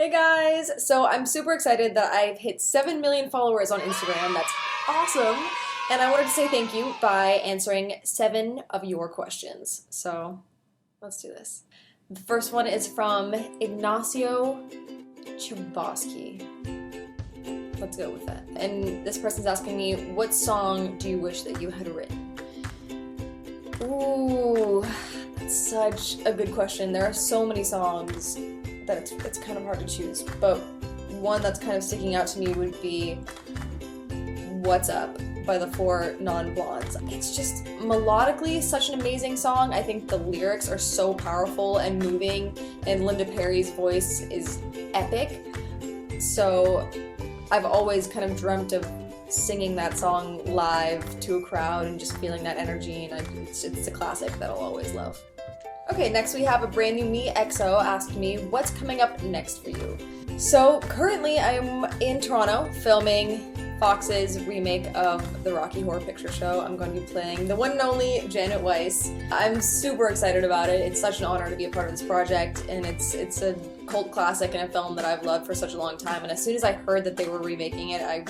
Hey guys! So I'm super excited that I've hit 7 million followers on Instagram. That's awesome! And I wanted to say thank you by answering 7 of your questions. So let's do this. The first one is from Ignacio Chubosky. Let's go with that. And this person's asking me, what song do you wish that you had written? Ooh, that's such a good question. There are so many songs that it's kind of hard to choose, but one that's kind of sticking out to me would be What's Up by the Four Non-Blondes. It's just melodically such an amazing song. I think the lyrics are so powerful and moving, and Linda Perry's voice is epic. So I've always kind of dreamt of singing that song live to a crowd and just feeling that energy, and it's a classic that I'll always love. Okay, next we have a brand new me, EXO, asked me, what's coming up next for you? So currently I'm in Toronto filming Fox's remake of the Rocky Horror Picture Show. I'm going to be playing the one and only Janet Weiss. I'm super excited about it. It's such an honor to be a part of this project, and it's a cult classic and a film that I've loved for such a long time. And as soon as I heard that they were remaking it, I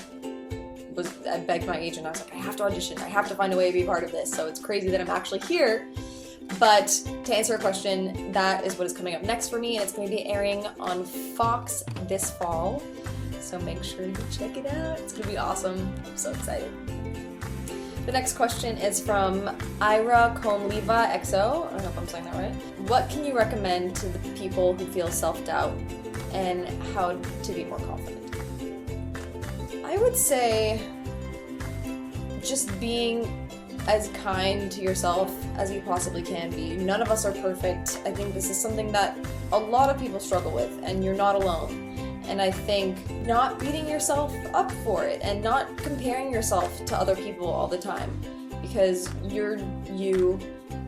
begged my agent. I was like, I have to audition. I have to find a way to be a part of this. So it's crazy that I'm actually here. But to answer your question, that is what is coming up next for me, and it's going to be airing on Fox this fall. So make sure you check it out. It's going to be awesome. I'm so excited. The next question is from Ira Konleva EXO. I don't know if I'm saying that right. What can you recommend to the people who feel self-doubt and how to be more confident? I would say just being as kind to yourself as you possibly can be. None of us are perfect. I think this is something that a lot of people struggle with, and you're not alone. And I think not beating yourself up for it and not comparing yourself to other people all the time, because you're you.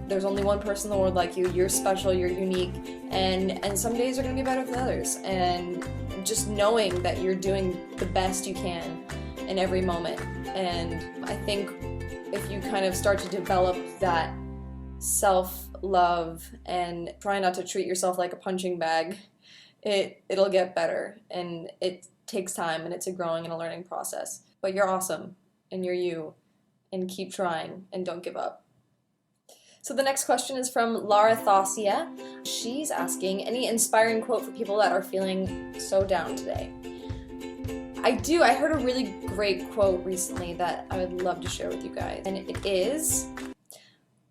There's only one person in the world like you. You're special, you're unique, and some days are going to be better than others. And just knowing that you're doing the best you can in every moment. And I think if you kind of start to develop that self-love and try not to treat yourself like a punching bag, it'll get better. And it takes time, and it's a growing and a learning process. But you're awesome, and you're you, and keep trying, and don't give up. So the next question is from Lara Thasia. She's asking, any inspiring quote for people that are feeling so down today? I heard a really great quote recently that I would love to share with you guys, and it is,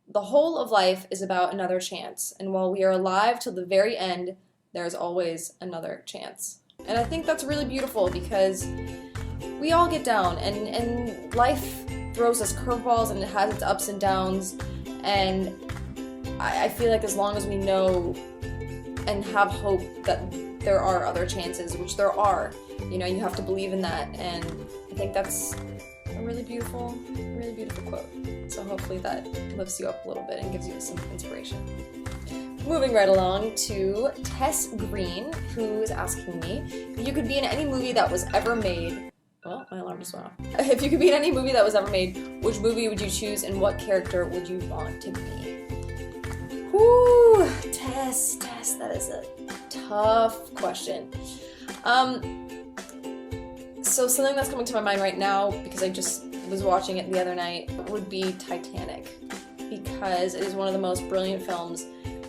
the whole of life is about another chance, and while we are alive till the very end, there's always another chance. And I think that's really beautiful, because we all get down, and life throws us curveballs, and it has its ups and downs, and I feel like as long as we know and have hope that there are other chances, which there are, you have to believe in that, and I think that's a really beautiful quote. So hopefully that lifts you up a little bit and gives you some inspiration. Moving right along to Tess Green, who's asking me, if you could be in any movie that was ever made, well, my alarm just went off. If you could be in any movie that was ever made, which movie would you choose, and what character would you want to be? Whoo, Tess, that is a tough question. So something that's coming to my mind right now, because I just was watching it the other night, would be Titanic, because it is one of the most brilliant films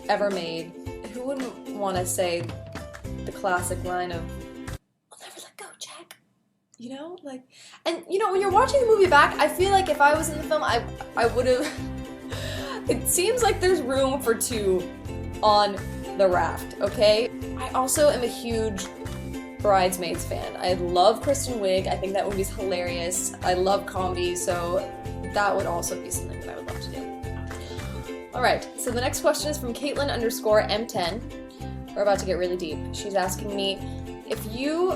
ever made. Who wouldn't want to say the classic line of, "I'll never let go, Jack"? And when you're watching the movie back, I feel like if I was in the film, I would have. It seems like there's room for 2 on the raft, okay? I also am a huge Bridesmaids fan. I love Kristen Wiig. I think that movie's hilarious. I love comedy, so that would also be something that I would love to do. Alright, so the next question is from Caitlin_M10. We're about to get really deep. She's asking me, if you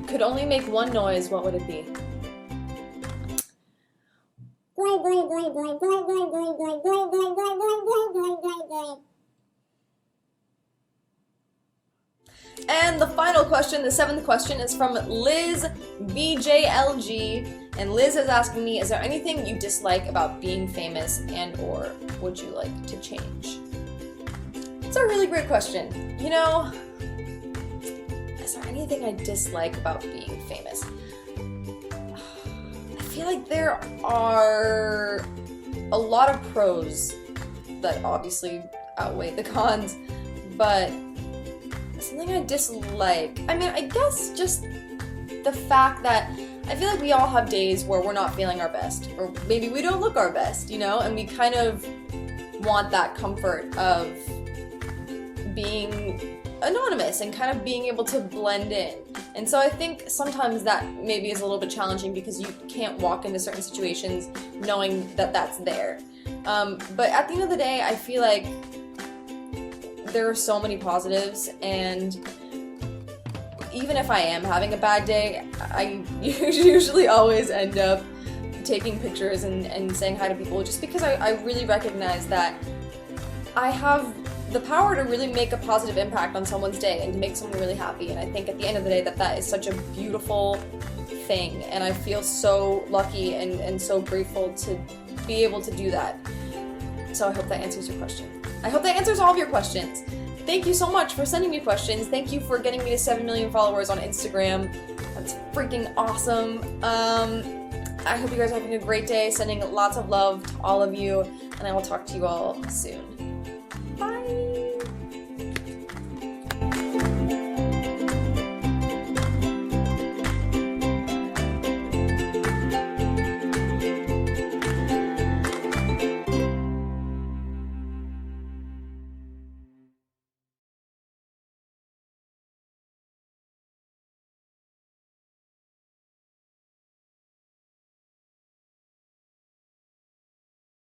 could only make one noise, what would it be? And the final question, the 7th question, is from Liz BJLG, and Liz is asking me, is there anything you dislike about being famous and or would you like to change? It's a really great question. is there anything I dislike about being famous? I feel like there are a lot of pros that obviously outweigh the cons, but something I dislike, I mean, I guess just the fact that I feel like we all have days where we're not feeling our best, or maybe we don't look our best, you know, and we kind of want that comfort of being anonymous and kind of being able to blend in. And so I think sometimes that maybe is a little bit challenging because you can't walk into certain situations knowing that that's there. But at the end of the day, I feel like there are so many positives, and even if I am having a bad day, I usually always end up taking pictures and saying hi to people, just because I really recognize that I have the power to really make a positive impact on someone's day and to make someone really happy. And I think at the end of the day that is such a beautiful thing, and I feel so lucky and so grateful to be able to do that. So I hope that answers your question. I hope that answers all of your questions. Thank you so much for sending me questions. Thank you for getting me to 7 million followers on Instagram. That's freaking awesome. I hope you guys are having a great day. Sending lots of love to all of you, and I will talk to you all soon.